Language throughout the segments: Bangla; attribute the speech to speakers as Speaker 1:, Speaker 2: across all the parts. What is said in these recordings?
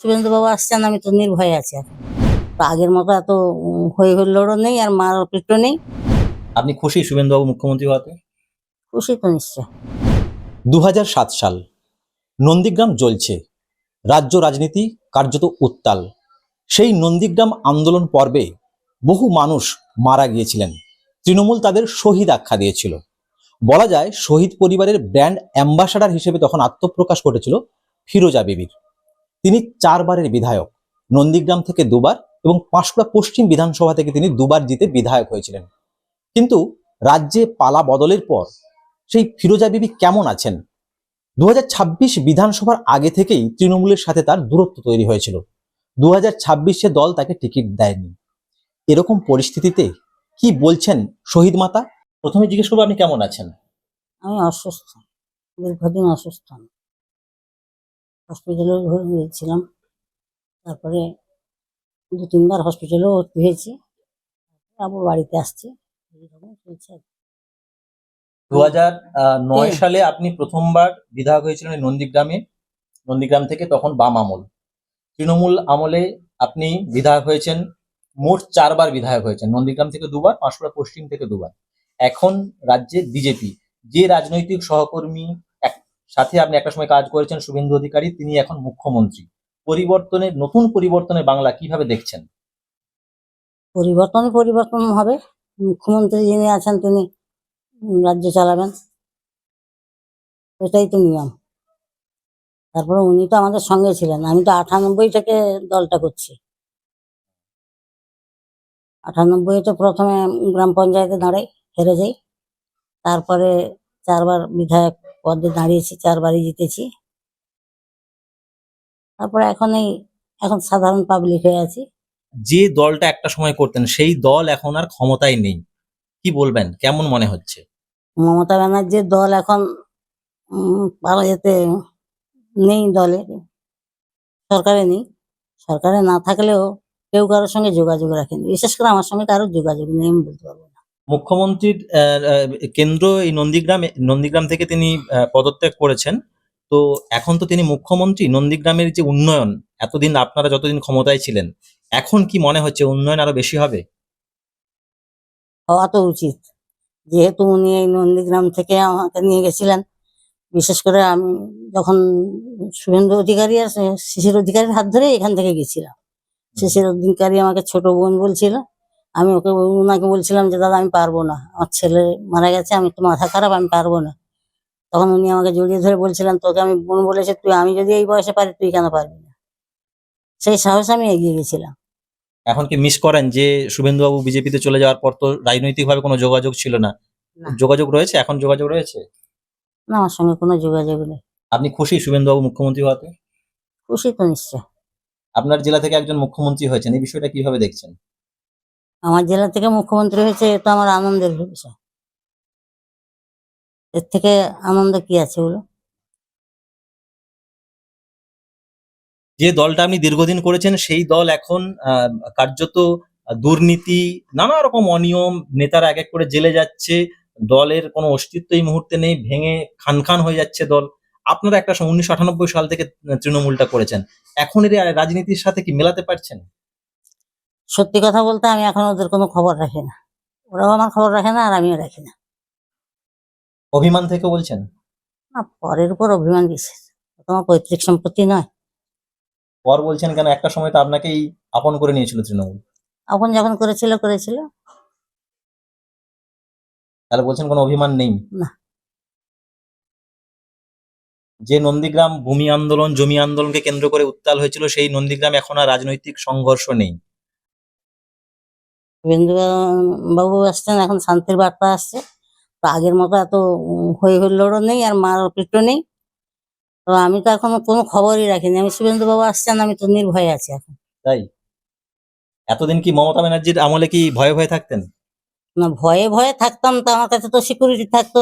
Speaker 1: শুভেন্দুবাবু আসছেন, আমি তো নির্ভয়ে আছি এখন। তো আগের মতো এত হই হুল্লোড়ও নেই আর মারপিটও নেই।
Speaker 2: আপনি খুশি শুভেন্দুবাবু মুখ্যমন্ত্রী হওয়াতে?
Speaker 1: খুশি তো নিশ্চয়।
Speaker 2: 2007 সাল, নন্দীগ্রাম জ্বলছে, রাজ্য রাজনীতি কার্যত উত্তাল। সেই নন্দীগ্রাম আন্দোলন পর্বে বহু মানুষ মারা গিয়েছিলেন। তৃণমূল তাদের শহীদ আখ্যা দিয়েছিল। বলা যায় শহীদ পরিবারের ব্র্যান্ড অ্যাম্বাসাডার হিসেবে তখন আত্মপ্রকাশ ঘটেছিল ফিরোজা বিবির। তিনি 4 বারের বিধায়ক, নন্দীগ্রাম থেকে 2 বার এবং পাঁশকুড়া পশ্চিম বিধানসভা থেকে তিনি 2 বার জিতে বিধায়ক হয়েছিলেন। কিন্তু রাজ্যে পালা বদলের পর সেই ফিরোজা বিবি কেমন আছেন? 2026 বিধানসভার আগে থেকেই তৃণমূলের সাথে তার দূরত্ব তৈরি হয়েছিল। 2026-এ দল তাকে টিকিট দেয়নি। এরকম পরিস্থিতিতে কি বলছেন শহীদ মাতা? প্রথমে জিজ্ঞেস করবো, আপনি কেমন আছেন?
Speaker 1: আমি অসুস্থ, দীর্ঘদিন অসুস্থ। হসপিটালে গিয়েছিলাম, তারপরে 2-3 বার হসপিটালেও ভর্তি হয়েছি, আবার বাড়িতে আসছি। এইরকম চলছে।
Speaker 2: 2009 সালে আপনি প্রথমবার বিধায়ক হয়েছিলেন এই নন্দীগ্রামে। নন্দীগ্রাম থেকে তখন বাম আমল। তৃণমূল আমলে আপনি বিধায়ক হয়েছেন, মোট 4 বার বিধায়ক হয়েছেন। নন্দীগ্রাম থেকে 2 বার, পাঁশকুড়া পশ্চিম থেকে 2 বার। এখন রাজ্যে বিজেপি, যে রাজনৈতিক সহকর্মী সাথে আপনি একটা সময় কাজ করেছেন শুভেন্দু অধিকারী, তিনি এখন মুখ্যমন্ত্রী। নতুন পরিবর্তনের বাংলা কিভাবে দেখছেন?
Speaker 1: পরিবর্তন হবে। মুখ্যমন্ত্রী যিনি আছেন তিনি রাজ্য চালাবেন, এটাই তো নিয়ম। তারপরে উনি তো আমাদের সঙ্গে ছিলেন। আমি তো 98 থেকে দলটা করছি। 98-তে প্রথমে গ্রাম পঞ্চায়েতে দাঁড়াই, হেরে যাই। তারপরে 4 বার বিধায়ক পদে দাঁড়িয়েছি, 4 বারই জিতেছি। তারপরে এখন সাধারণ পাবলিক হয়ে আছি।
Speaker 2: যে দলটা একটা সময় করতেন সেই দল এখন আর ক্ষমতায় নেই, কি বলবেন, কেমন মনে হচ্ছে?
Speaker 1: মমতা ব্যানার্জির দল এখন পাওয়া যেতে নেই, দলে সরকারে নেই। সরকারে না থাকলেও কেউ কারোর সঙ্গে যোগাযোগ রাখেনি, বিশেষ করে আমার সঙ্গে কারোর যোগাযোগ নেই, আমি বলতে পারবো না।
Speaker 2: মুখ্যমন্ত্রীর কেন্দ্র এই নন্দীগ্রাম থেকে তিনি পদত্যাগ করেছেন। তো এখন তো তিনি মুখ্যমন্ত্রী। নন্দীগ্রামের যে উন্নয়ন, এতদিন আপনারা যতদিন ক্ষমতায় ছিলেন, এখন কি মনে হচ্ছে উন্নয়ন আরো বেশি হবে?
Speaker 1: হওয়া তো উচিত, যেহেতু উনি এই নন্দীগ্রাম থেকে আমাকে নিয়ে গেছিলেন। বিশেষ করে আমি যখন শুভেন্দু অধিকারী আর শিশির অধিকারীর হাত ধরে এখান থেকে গেছিলাম। শিশির অধিকারী আমাকে ছোট বোন বলছিল, আমি ওনাকে বলছিলাম যে দাদা আমি পারবো না, আমার ছেলে মারা গেছে, আমি তো মাথা খারাপ, আমি পারবো না। তখন উনি আমাকে জড়িয়ে ধরে বলছিলেন, তোকে আমি বোন বলেছে, আমি যদি এই বয়সে পারি তুই কেন পারবি না। সেই সাহসে আমি এগিয়ে গেছিলাম।
Speaker 2: এখন কি মিস করেন যে শুভেন্দুবাবু বিজেপিতে চলে যাওয়ার পর তো রাজনৈতিকভাবে কোনো যোগাযোগ ছিল না?
Speaker 1: না,
Speaker 2: যোগাযোগ রয়েছে, এখন যোগাযোগ রয়েছে।
Speaker 1: না, আমার সঙ্গে কোনো যোগাযোগ নেই।
Speaker 2: আপনি খুশি শুভেন্দুবাবু মুখ্যমন্ত্রী হওয়াতে?
Speaker 1: খুশি তো নিশ্চয়।
Speaker 2: আপনার জেলা থেকে একজন মুখ্যমন্ত্রী হয়েছেন, এই বিষয়টা কিভাবে দেখছেন?
Speaker 1: আমার জেলা থেকে মুখ্যমন্ত্রী হয়েছে, এ তো আমার আনন্দের বিষয়। এর থেকে আনন্দ কি আছে বলো?
Speaker 2: যে দলটা আপনি দীর্ঘদিন করেছেন সেই দল এখন কার্যত দুর্নীতি, নানা রকম অনিয়ম, নেতারা এক এক করে জেলে যাচ্ছে, দলের কোনো অস্তিত্ব এই মুহূর্তে নেই, ভেঙে খান খান হয়ে যাচ্ছে দল। আপনারা একটা 1998 সাল থেকে তৃণমূলটা করেছেন, এখন এর রাজনীতির সাথে কি মেলাতে পারছেন?
Speaker 1: সত্যি কথা বলতে আমি এখন ওদের কোনো খবর রাখি না, ওরাও আমার খবর রাখে না আর আমিও রাখি না।
Speaker 2: অভিমান থেকে বলছেন?
Speaker 1: না, পরের উপর অভিমান কিসের? ও তোমার পৈতৃক সম্পত্তি নয়?
Speaker 2: পর বলছেন কেন? একটা সময় তো আপনাকেই আপন করে নিয়েছিল তৃণমূল।
Speaker 1: আপন যখন করেছিল করেছিল।
Speaker 2: তাহলে বলছেন কোনো অভিমান নেই?
Speaker 1: না,
Speaker 2: যে নন্দীগ্রাম ভূমি আন্দোলন, জমি আন্দোলনকে কেন্দ্র করে উত্তাল হয়েছিল, সেই নন্দীগ্রাম এখন আর রাজনৈতিক সংঘর্ষ নেই।
Speaker 1: শুভেন্দু বাবু আসছেন, এখন শান্তির বার্তা আসছে। তো আগের মতো এত হই হুল্লোড়ও নেই আর মারপিটও নেই। তো আমি তো এখন কোনো খবরই রাখিনি। আমি শুভেন্দু বাবু আসছেন, আমি তো নির্ভয়ে আছি এখন।
Speaker 2: তাই এতদিন কি মমতা ব্যানার্জির আমলে কি ভয়ে ভয়ে থাকতেন?
Speaker 1: না, ভয়ে ভয়ে থাকতাম তো, আমার কাছে তো সিকিউরিটি থাকতো,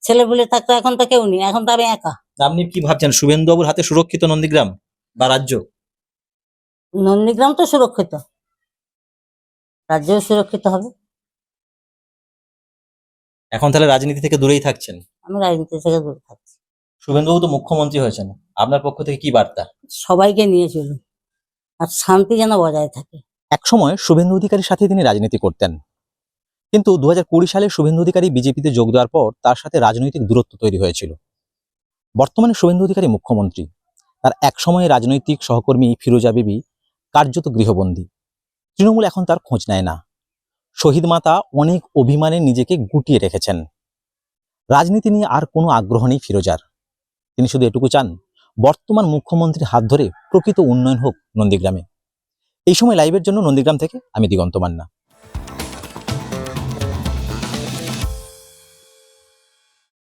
Speaker 1: ছেলেপুলে থাকতো। এখন তো কেউ নেই, এখন তো আমি একা।
Speaker 2: আপনি কি ভাবছেন শুভেন্দুবাবুর হাতে সুরক্ষিত নন্দীগ্রাম বা রাজ্য?
Speaker 1: নন্দীগ্রাম তো সুরক্ষিত, রাজ্যও সুরক্ষিত হবে।
Speaker 2: এখন তাহলে রাজনীতি থেকে দূরেই থাকছেন?
Speaker 1: আমি রাজনীতি থেকে দূরে থাকছি।
Speaker 2: শুভেন্দুবাবু তো মুখ্যমন্ত্রী হয়েছেন, আপনার পক্ষ থেকে কি বার্তা?
Speaker 1: সবাইকে নিয়ে চলুন, আর শান্তি যেন বজায় থাকে।
Speaker 2: একসময় শুভেন্দু অধিকারীর সাথে তিনি রাজনীতি করতেন, কিন্তু 2020 সালে শুভেন্দু অধিকারী বিজেপিতে যোগ দেওয়ার পর তার সাথে রাজনৈতিক দূরত্ব তৈরি হয়েছিল। বর্তমানে শুভেন্দু অধিকারী মুখ্যমন্ত্রী, তার একসময় রাজনৈতিক সহকর্মী ফিরোজা বিবি কার্যত গৃহবন্দী। তৃণমূল এখন তার খোঁজ নেয় না। শহীদ মাতা অনেক অভিমানে নিজেকে গুটিয়ে রেখেছেন। রাজনীতি নিয়ে আর কোনো আগ্রহ নেই ফিরোজার। তিনি শুধু এটুকু চান, বর্তমান মুখ্যমন্ত্রীর হাত ধরে প্রকৃত উন্নয়ন হোক নন্দীগ্রামে। এই সময় লাইভের জন্য নন্দীগ্রাম থেকে আমি দিগন্ত মান্না।